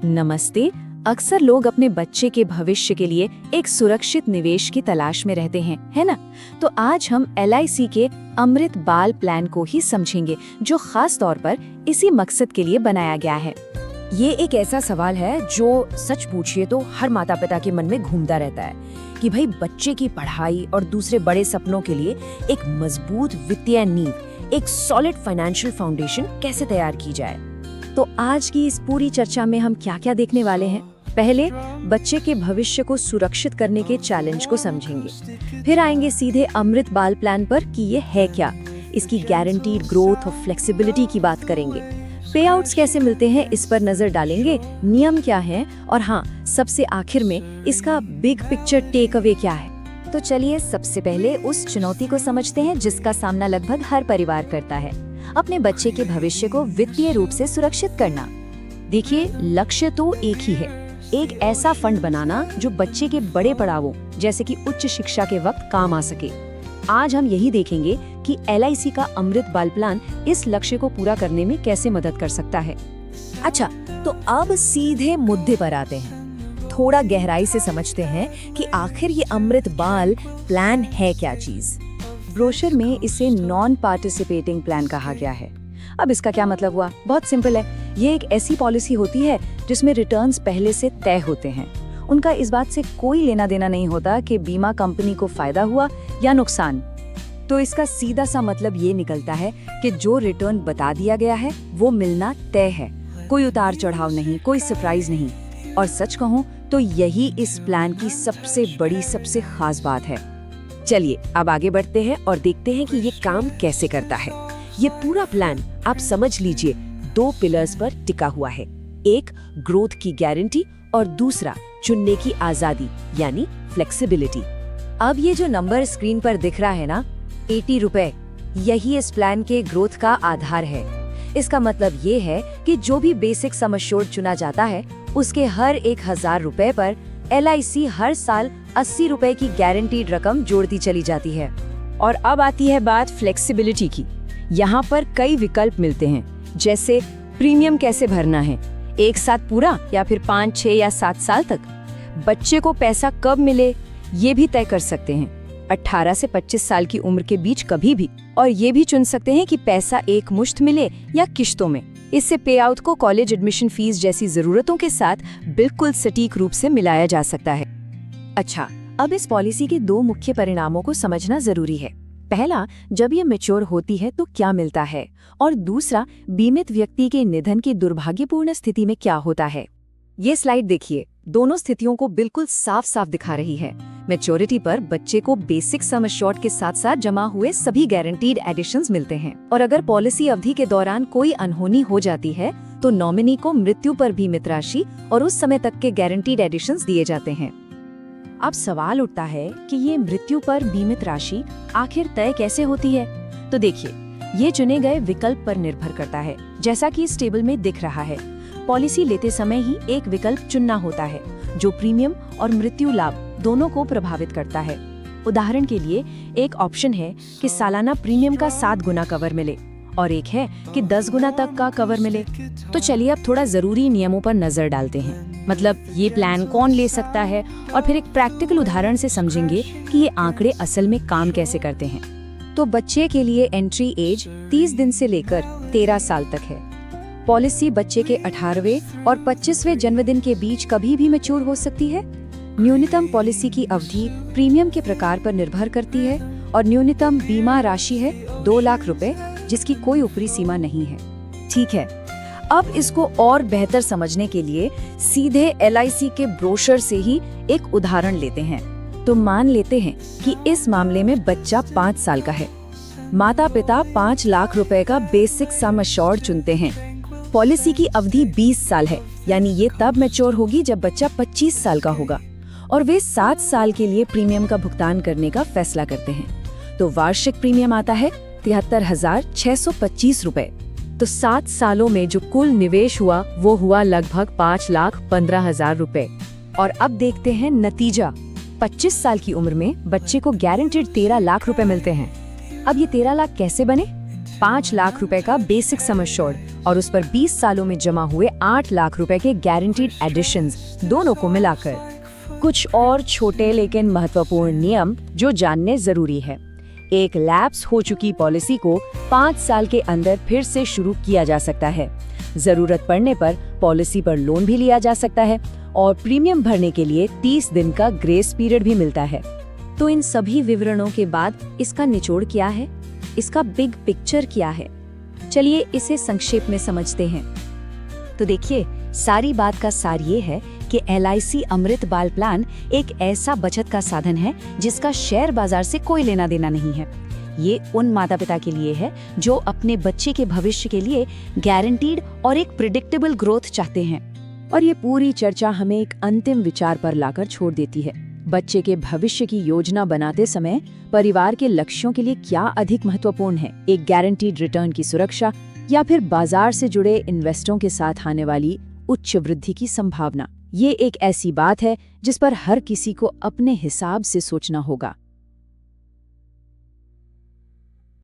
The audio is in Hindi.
नमस्ते। अक्सर लोग अपने बच्चे के भविष्य के लिए एक सुरक्षित निवेश की तलाश में रहते हैं, है ना? तो आज हम LIC के अमृत बाल प्लान को ही समझेंगे, जो खास तौर पर इसी मकसद के लिए बनाया गया है। ये एक ऐसा सवाल है जो सच पूछिए तो हर माता पिता के मन में घूमता रहता है कि भाई बच्चे की पढ़ाई और दूसरे बड़े सपनों के लिए एक मजबूत वित्तीय नींव, एक सॉलिड फाइनेंशियल फाउंडेशन कैसे तैयार की जाए। तो आज की इस पूरी चर्चा में हम क्या-क्या देखने वाले हैं। पहले बच्चे के भविष्य को सुरक्षित करने के चैलेंज को समझेंगे, फिर आएंगे सीधे अमृत बाल प्लान पर कि ये है क्या, इसकी गारंटीड ग्रोथ और फ्लेक्सिबिलिटी की बात करेंगे, पे आउट्स कैसे मिलते हैं इस पर नजर डालेंगे, नियम क्या हैं और हाँ, सबसे आखिर में इसका बिग पिक्चर टेक अवे क्या है। तो चलिए सबसे पहले उस चुनौती को समझते हैं जिसका सामना लगभग हर परिवार करता है, अपने बच्चे के भविष्य को वित्तीय रूप से सुरक्षित करना। देखिए, लक्ष्य तो एक ही है, एक ऐसा फंड बनाना जो बच्चे के बड़े पड़ावों जैसे कि उच्च शिक्षा के वक्त काम आ सके। आज हम यही देखेंगे कि LIC का अमृत बाल प्लान इस लक्ष्य को पूरा करने में कैसे मदद कर सकता है। अच्छा, तो अब सीधे मुद्दे पर आते हैं, थोड़ा गहराई से समझते हैं कि आखिर ये अमृत बाल प्लान है क्या चीज। ब्रोशर में इसे नॉन पार्टिसिपेटिंग प्लान कहा गया है। अब इसका क्या मतलब हुआ? बहुत सिंपल है, ये एक ऐसी पॉलिसी होती है जिसमें रिटर्न्स पहले से तय होते हैं। उनका इस बात से कोई लेना देना नहीं होता कि बीमा कंपनी को फायदा हुआ या नुकसान। तो इसका सीधा सा मतलब ये निकलता है कि जो रिटर्न बता दिया गया है वो मिलना तय है, कोई उतार चढ़ाव नहीं, कोई सरप्राइज नहीं। और सच कहूँ तो यही इस प्लान की सबसे बड़ी, सबसे खास बात है। चलिए अब आगे बढ़ते हैं और देखते हैं कि ये काम कैसे करता है। ये पूरा प्लान आप समझ लीजिए 2 पिलर्स पर टिका हुआ है, एक ग्रोथ की गारंटी और दूसरा चुनने की आजादी यानी फ्लेक्सिबिलिटी। अब ये जो नंबर स्क्रीन पर दिख रहा है ना, 80 रुपए, यही इस प्लान के ग्रोथ का आधार है। इसका मतलब ये है कि जो भी बेसिक सम एश्योर्ड चुना जाता है उसके हर 1000 रुपए पर LIC हर साल 80 रुपए की गारंटीड रकम जोड़ती चली जाती है। और अब आती है बात फ्लेक्सिबिलिटी की। यहाँ पर कई विकल्प मिलते हैं, जैसे प्रीमियम कैसे भरना है, एक साथ पूरा या फिर 5, 6 या 7 साल तक। बच्चे को पैसा कब मिले ये भी तय कर सकते हैं, 18 से 25 साल की उम्र के बीच कभी भी। और ये भी चुन सकते हैं कि पैसा एक मुश्त मिले या किश्तों में। इससे पे आउट को कॉलेज एडमिशन फीस जैसी जरूरतों के साथ बिल्कुल सटीक रूप से मिलाया जा सकता है। अच्छा, अब इस पॉलिसी के 2 मुख्य परिणामों को समझना जरूरी है। पहला, जब ये मैच्योर होती है तो क्या मिलता है, और दूसरा, बीमित व्यक्ति के निधन की दुर्भाग्यपूर्ण स्थिति में क्या होता है। ये स्लाइड देखिए, दोनों स्थितियों को बिल्कुल साफ साफ दिखा रही है। मैच्योरिटी पर बच्चे को बेसिक सम एश्योर्ड के साथ साथ जमा हुए सभी गारंटीड एडिशंस मिलते हैं, और अगर पॉलिसी अवधि के दौरान कोई अनहोनी हो जाती है तो नॉमिनी को मृत्यु पर बीमित राशि और उस समय तक के गारंटीड एडिशंस दिए जाते हैं। अब सवाल उठता है कि ये मृत्यु पर बीमित राशि आखिर तय कैसे होती है। तो देखिए, ये चुने गए विकल्प पर निर्भर करता है। जैसा कि इस टेबल में दिख रहा है, पॉलिसी लेते समय ही एक विकल्प चुनना होता है जो प्रीमियम और मृत्यु लाभ दोनों को प्रभावित करता है। उदाहरण के लिए, एक ऑप्शन है कि सालाना प्रीमियम का 7 गुना कवर मिले और एक है कि 10 गुना तक का कवर मिले। तो चलिए अब थोड़ा जरूरी नियमों पर नजर डालते हैं, मतलब ये प्लान कौन ले सकता है, और फिर एक प्रैक्टिकल उदाहरण से समझेंगे कि ये आंकड़े असल में काम कैसे करते हैं। तो बच्चे के लिए एंट्री एज 30 दिन से लेकर 13 साल तक है। पॉलिसी बच्चे के 18वें और 25वें जन्मदिन के बीच कभी भी मैच्योर हो सकती है। न्यूनतम पॉलिसी की अवधि प्रीमियम के प्रकार पर निर्भर करती है और न्यूनतम बीमा राशि है 2 लाख रुपए, जिसकी कोई ऊपरी सीमा नहीं है। ठीक है, अब इसको और बेहतर समझने के लिए सीधे LIC के ब्रोशर से ही एक उदाहरण लेते हैं। तो मान लेते हैं कि इस मामले में बच्चा 5 साल का है। माता पिता 5 लाख रुपए का बेसिक सम एश्योर्ड चुनते हैं। पॉलिसी की अवधि 20 साल है, यानी ये तब मैच्योर होगी जब बच्चा 25 साल का होगा, और वे 7 साल के लिए प्रीमियम का भुगतान करने का फैसला करते हैं। तो वार्षिक प्रीमियम आता है 73,625 रुपए। तो 7 सालों में जो कुल निवेश हुआ वो हुआ लगभग 5,15,000 रुपए। और अब देखते हैं नतीजा। 25 साल की उम्र में बच्चे को गारंटीड 13 लाख रुपए मिलते हैं। अब ये 13 लाख कैसे बने? 5 लाख रुपए का बेसिक सम एश्योर्ड और उस पर 20 सालों में जमा हुए 8 लाख रुपए के गारंटीड एडिशंस, दोनों को मिलाकर। कुछ और छोटे लेकिन महत्वपूर्ण नियम जो जानने जरूरी है। एक लैप्स हो चुकी पॉलिसी को 5 साल के अंदर फिर से शुरू किया जा सकता है। जरूरत पड़ने पर पॉलिसी पर लोन भी लिया जा सकता है और प्रीमियम भरने के लिए 30 दिन का ग्रेस पीरियड भी मिलता है। तो इन सभी विवरणों के बाद इसका निचोड़ क्या है? इसका बिग पिक्चर क्या है? चलिए इसे संक्षेप में समझते हैं। तो देखिए, सारी बात का सार ये है कि LIC अमृत बाल प्लान एक ऐसा बचत का साधन है जिसका शेयर बाजार से कोई लेना देना नहीं है। ये उन माता पिता के लिए है जो अपने बच्चे के भविष्य के लिए गारंटीड और एक प्रिडिक्टेबल ग्रोथ चाहते हैं। और ये पूरी चर्चा हमें एक अंतिम विचार पर लाकर छोड़ देती है। बच्चे के भविष्य की योजना बनाते समय परिवार के लक्ष्यों के लिए क्या अधिक महत्वपूर्ण है? एक गारंटीड रिटर्न की सुरक्षा या फिर बाजार से जुड़े इन्वेस्टरों के साथ आने वाली उच्च वृद्धि की संभावना? ये एक ऐसी बात है जिस पर हर किसी को अपने हिसाब से सोचना होगा।